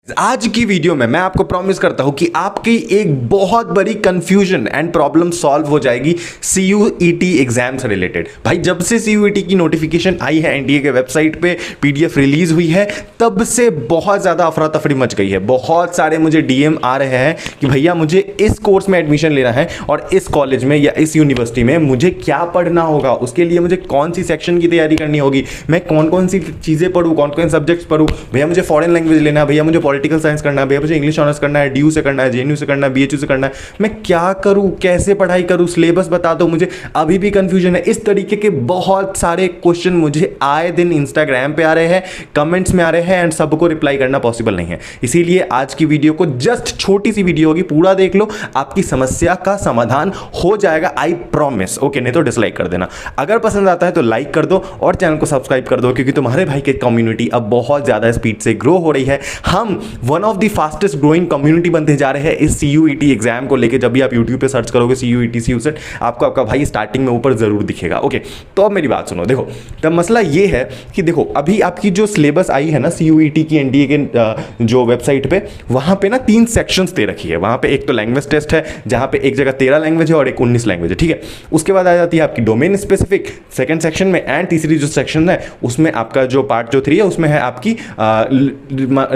आज की वीडियो में मैं आपको प्रॉमिस करता हूं कि आपकी एक बहुत बड़ी कंफ्यूजन एंड प्रॉब्लम सॉल्व हो जाएगी सीयूईटी एग्जाम से रिलेटेड। भाई जब से सीयूईटी की नोटिफिकेशन आई है एनडीए के वेबसाइट पे पीडीएफ रिलीज हुई है तब से बहुत ज़्यादा अफरा तफरी मच गई है। बहुत सारे मुझे डीएम आ रहे हैं कि भैया मुझे इस कोर्स में एडमिशन लेना है और इस कॉलेज में या इस यूनिवर्सिटी में मुझे क्या पढ़ना होगा, उसके लिए मुझे कौन सी सेक्शन की तैयारी करनी होगी, मैं कौन कौन सी चीज़ें पढ़ूँ, कौन कौन सब्जेक्ट्स पढ़ूँ, भैया मुझे फॉरेन लैंग्वेज लेना है, भैया मुझे पॉलिटिकल साइंस करना है, भैया मुझे इंग्लिश ऑनर्स करना है, डीयू से करना है, जेएनयू से करना है, बीएचयू से करना है, मैं क्या करूं, कैसे पढ़ाई करूं, सिलेबस बता दो मुझे। अभी भी कंफ्यूजन है। इस तरीके के बहुत सारे क्वेश्चन मुझे आए दिन इंस्टाग्राम पे आ रहे हैं, कमेंट्स में आ रहे हैं एंड सबको रिप्लाई करना पॉसिबल नहीं है। इसीलिए आज की वीडियो को जस्ट छोटी सी वीडियो होगी, पूरा देख लो, आपकी समस्या का समाधान हो जाएगा, आई प्रॉमिस। ओके, नहीं तो डिसलाइक कर देना। अगर पसंद आता है तो लाइक कर दो और चैनल को सब्सक्राइब कर दो, क्योंकि तुम्हारे भाई की कम्युनिटी अब बहुत ज्यादा स्पीड से ग्रो हो रही है। हम one of the fastest growing community बनते जा रहे हैं इस सीयूईटी एग्जाम को लेके। जब भी आप यूट्यूब पे सर्च करोगे सीयूईटी सीयूसेट, आपको आपका भाई स्टार्टिंग में ऊपर जरूर दिखेगा। ओके, तो अब मेरी बात सुनो। देखो, तब मसला ये है कि देखो अभी आपकी जो सिलेबस आई है ना सीयूईटी की एनडीए के जो वेबसाइट पे, वहां पे ना 3 सेक्शंस दे रखी है। वहां पे एक तो लैंग्वेज टेस्ट है जहां पे एक जगह 13 लैंग्वेज है और एक 19 लैंग्वेज है, ठीक है। उसके बाद आ जाती है आपकी डोमेन स्पेसिफिक सेकंड सेक्शन में, एंड तीसरी जो सेक्शन है उसमें आपका जो पार्ट जो 3 है उसमें है आपकी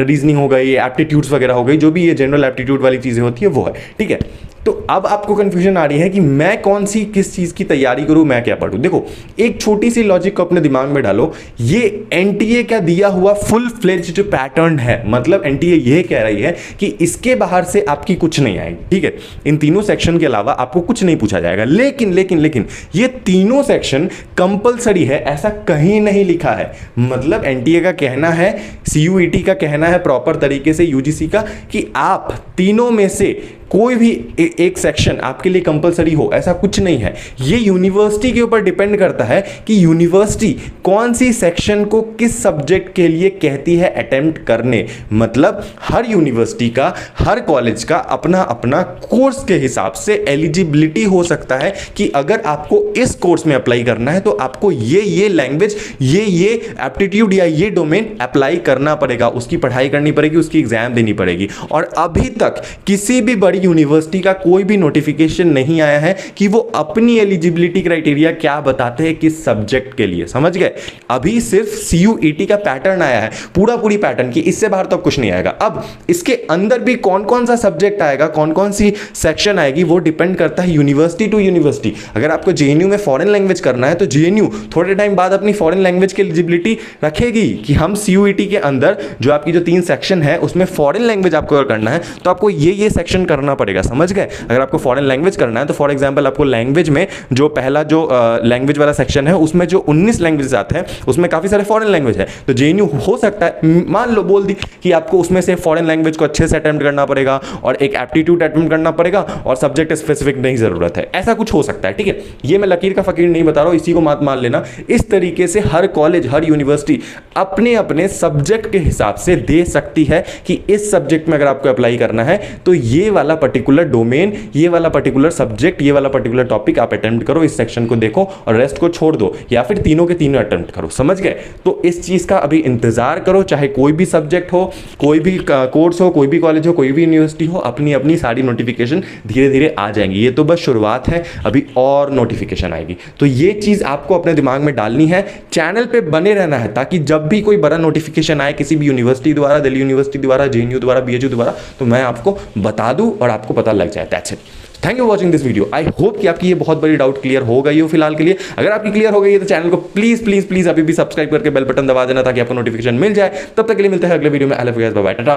रीजनिंग हो गई, एप्टीट्यूड्स वगैरह हो गई, जो भी ये जनरल एप्टीट्यूड वाली चीजें होती है वो है, ठीक है। तो अब आपको कंफ्यूजन आ रही है कि मैं कौन सी किस चीज की तैयारी करूं, मैं क्या पढूं। देखो, एक छोटी सी लॉजिक को अपने दिमाग में डालो। ये एनटीए का दिया हुआ फुल फ्लेज्ड पैटर्न है। मतलब एनटीए ये कह रही है कि इसके बाहर से आपकी कुछ नहीं आएगी, ठीक है। इन तीनों सेक्शन के अलावा आपको कुछ नहीं पूछा जाएगा। लेकिन लेकिन लेकिन ये तीनों सेक्शन कंपलसरी है, ऐसा कहीं नहीं लिखा है। मतलब एनटीए का कहना है, सीयूईटी का कहना है प्रॉपर तरीके से, यूजीसी का, कि आप तीनों में से कोई भी एक सेक्शन आपके लिए कंपलसरी हो, ऐसा कुछ नहीं है। ये यूनिवर्सिटी के ऊपर डिपेंड करता है कि यूनिवर्सिटी कौन सी सेक्शन को किस सब्जेक्ट के लिए कहती है अटेम्प्ट करने। मतलब हर यूनिवर्सिटी का, हर कॉलेज का अपना अपना कोर्स के हिसाब से एलिजिबिलिटी हो सकता है कि अगर आपको इस कोर्स में अप्लाई करना है तो आपको ये लैंग्वेज, ये एप्टीट्यूड या ये डोमेन अप्लाई करना पड़ेगा, उसकी पढ़ाई करनी पड़ेगी, उसकी एग्जाम देनी पड़ेगी। और अभी तक किसी भी बड़ी यूनिवर्सिटी का कोई भी नोटिफिकेशन नहीं आया है कि वो अपनी एलिजिबिलिटी क्राइटेरिया क्या बताते हैं किस सब्जेक्ट के लिए, समझ गए। अभी सिर्फ सीयूईटी का पैटर्न आया है, पूरी पैटर्न की, इससे बाहर तो कुछ नहीं आएगा। अब इसके अंदर भी कौन कौन सा सब्जेक्ट आएगा, कौन कौन सी सेक्शन आएगी, वो डिपेंड करता है यूनिवर्सिटी टू यूनिवर्सिटी। अगर आपको जेएनयू में फॉरेन लैंग्वेज करना है तो जेएनयू थोड़े टाइम बाद अपनी फॉरेन लैंग्वेज की एलिजिबिलिटी रखेगी कि हम सीयूईटी के अंदर जो आपकी जो 3 सेक्शन है उसमें फॉरेन लैंग्वेज आपको करना है तो आपको ये सेक्शन करना पड़ेगा, समझ गए। अगर आपको फॉरेन लैंग्वेज करना है तो फॉर एग्जांपल आपको लैंग्वेज में जो पहला जो लैंग्वेज वाला सेक्शन है उसमें जो 19 लैंग्वेजेस आते हैं उसमें काफी सारे फॉरेन लैंग्वेज है। तो जेएनयू हो सकता है, मान लो बोल दी कि आपको उसमें से फॉरेन लैंग्वेज को अच्छे से अटेम्प्ट करना पड़ेगा और एक एप्टीट्यूड अटेम्प्ट करना पड़ेगा और सब्जेक्ट स्पेसिफिक नहीं जरूरत है, ऐसा कुछ हो सकता है, ठीक है। ये मैं लकीर का फकीर नहीं बता रहा हूं, इसी को मत मान लेना। इस तरीके से हर कॉलेज, हर यूनिवर्सिटी अपने अपने सब्जेक्ट के हिसाब से दे सकती है कि इस सब्जेक्ट में अगर आपको अप्लाई करना है तो ये वाला पर्टिकुलर डोमेन, ये वाला पर्टिकुलर सब्जेक्ट, ये वाला पर्टिकुलर टॉपिक आप अटेम्प्ट करो, इस सेक्शन को देखो और रेस्ट को छोड़ दो, या फिर तीनों के तीनों अटेम्प्ट करो, समझ गए। तो इस चीज का अभी इंतजार करो, चाहे कोई भी सब्जेक्ट हो, कोई भी कोर्स हो, कोई भी कॉलेज हो, कोई भी यूनिवर्सिटी हो, अपनी अपनी सारी नोटिफिकेशन धीरे धीरे आ जाएंगी। ये तो बस शुरुआत है, अभी और नोटिफिकेशन आएगी। तो ये चीज आपको अपने दिमाग में डालनी है, चैनल पे बने रहना है, ताकि जब भी कोई बड़ा नोटिफिकेशन आए किसी भी यूनिवर्सिटी द्वारा, दिल्ली यूनिवर्सिटी द्वारा, जेएनयू द्वारा, बीएचयू द्वारा, तो मैं आपको बता दूं और आपको पता लग जाए। That's it. Thank you watching this video. I hope कि आपकी ये बहुत बड़ी डाउट क्लियर हो गई हो फिलहाल के लिए। अगर आपकी क्लियर हो गई है तो चैनल को प्लीज प्लीज प्लीज अभी भी सब्सक्राइब करके बेल बटन दबा देना ताकि आपको नोटिफिकेशन मिल जाए। तब तक के लिए मिलते हैं अगले वीडियो में। I love you guys, bye bye, tata,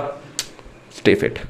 stay fit.